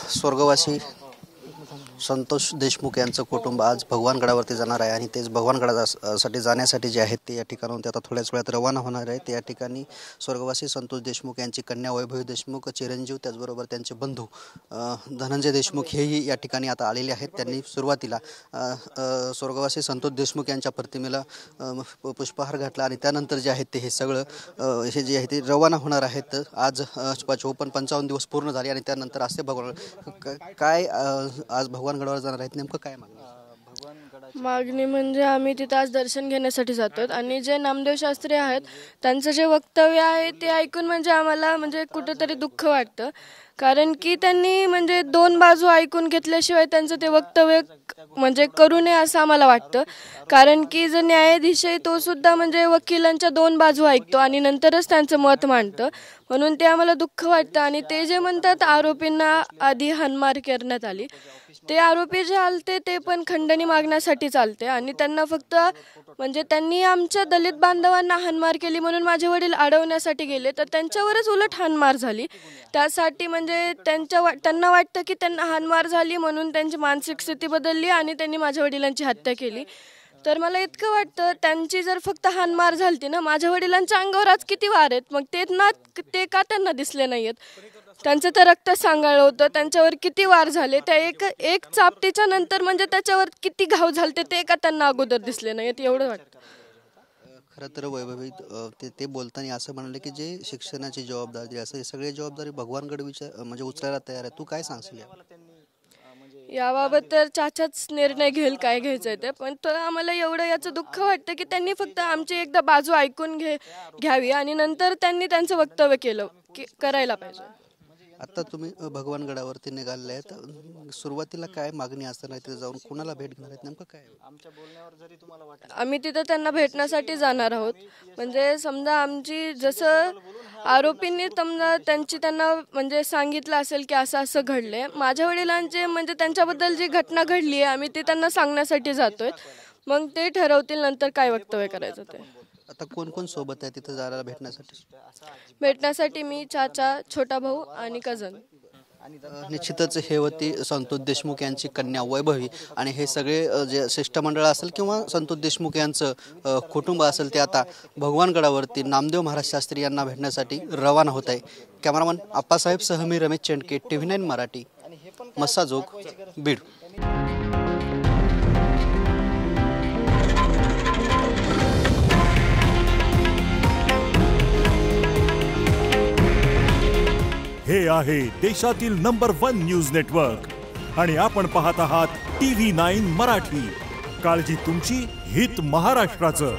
स्वर्गवासी संतोष देशमुख यांचं कुटुंब आज भगवानगडावरती जाणार आहे आणि तेच भगवानगडासाठी जाण्यासाठी जे आहेत ते या ठिकाणाहून ते आता थोड्याच वेळात रवाना होणार आहे। या ठिकाणी स्वर्गवासी संतोष देशमुख यांची कन्या वैभवी देशमुख, चिरंजीव, त्याचबरोबर त्यांचे बंधू धनंजय देशमुख हेही या ठिकाणी आता आलेले आहेत। त्यांनी सुरुवातीला स्वर्गवासी संतोष देशमुख यांच्या प्रतिमेला पुष्पहार घातला आणि त्यानंतर जे आहेत ते हे सगळं हे जे आहे ते रवाना होणार आहेत। आज 55 दिवस पूर्ण झाले आणि त्यानंतर असे भगवान काय आज भगवानगडावर जाणार आहेत, नेमकं काय मागणी म्हणजे आम्ही तिथे आज दर्शन घेण्यासाठी जातो आणि जे नामदेव शास्त्री आहेत त्यांचं जे वक्तव्य आहे ते ऐकून म्हणजे आम्हाला म्हणजे कुठेतरी दुःख वाटतं, कारण की त्यांनी म्हणजे दोन बाजू ऐकून घेतल्याशिवाय त्यांचं ते वक्तव्य म्हणजे करू नये असं आम्हाला वाटतं। कारण की जो न्यायाधीश आहे तो सुद्धा म्हणजे वकिलांच्या दोन बाजू ऐकतो आणि नंतरच त्यांचं मत मांडतं, म्हणून ते आम्हाला दुःख वाटतं। आणि ते जे म्हणतात आरोपींना आधी हाणमार करण्यात आली, ते आरोपी जे आलते ते पण खंडणी मागण्यासाठी चालते आणि त्यांना फक्त म्हणजे त्यांनी आमच्या दलित बांधवांना हाणमार केली म्हणून माझे वडील अडवण्यासाठी गेले तर त्यांच्यावरच उलट हाणमार झाली। त्यासाठी म्हणजे त्यांना वाटतं की त्यांना हाणमार झाली म्हणून त्यांची मानसिक स्थिती बदलली आणि त्यांनी माझ्या वडिलांची हत्या केली। तर मला इतकं वाटतं त्यांची जर फक्त हाणमार झालती ना, माझ्या वडिलांच्या अंगावर आज किती वार आहेत, मग ते का त्यांना दिसले नाहीयेत? त्यांचं तर रक्त सांगाळं होतं, त्यांच्यावर किती वार झाले, त्या एक चापटीच्या नंतर म्हणजे त्याच्यावर किती घाव झालते ते का त्यांना अगोदर दिसले नाहीयेत एवढं वाटतं। खरं तर वैभवी ते बोलताना असं म्हणाले की जे शिक्षणाची जबाबदारी असं सगळी जबाबदारी भगवानगड म्हणजे उचलायला तयार आहे, तू काय सांगशील याबाबत? तर चाचाच निर्णय घेईल काय घ्यायचं ते, पण तर आम्हाला एवढं याचं दुःख वाटतं की त्यांनी फक्त आमची एकदा बाजू ऐकून घ्यावी आणि नंतर त्यांनी त्यांचं वक्तव्य करायला पाहिजे। आता तुम्ही भगवानगडावरती निघाले आहेत, सुरुवातीला काय मागणी असताना तिथे जाऊन कुणाला भेट घेणार आहेत, नेमकं काय? आम्ही तिथे त्यांना भेटण्यासाठी जाणार आहोत। म्हणजे समजा आमची जसं आरोपींनी समजा त्यांना म्हणजे सांगितलं असेल की असं असं घडलंय, माझ्या वडिलांचे म्हणजे त्यांच्याबद्दल जी घटना घडली आहे आम्ही ती त्यांना सांगण्यासाठी जातोय, मग ते ठरवतील नंतर काय वक्तव्य करायचं ते। आता कोण कोण सोबत आहे तिथे जायला भेटण्यासाठी? मी, चाचा, छोटा भाऊ आणि कझन। निश्चितच हे होती संतोष देशमुख यांची कन्या वैभवी आणि हे सगळे जे शिष्टमंडळ असेल किंवा संतोष देशमुख यांचं कुटुंब असेल ते आता भगवानगडावरती नामदेव महाराज शास्त्री यांना भेटण्यासाठी रवाना होत आहे। कॅमेरामन आप्पासाहेब सह मी रमेश चेंडके, TV9 मराठी, मस्साजोग, बीड। हे आहे देशातील नंबर 1 न्यूज नेटवर्क आणि आपण पाहत आहात TV9 मराठी। काळजी तुमची, हित महाराष्ट्राचं।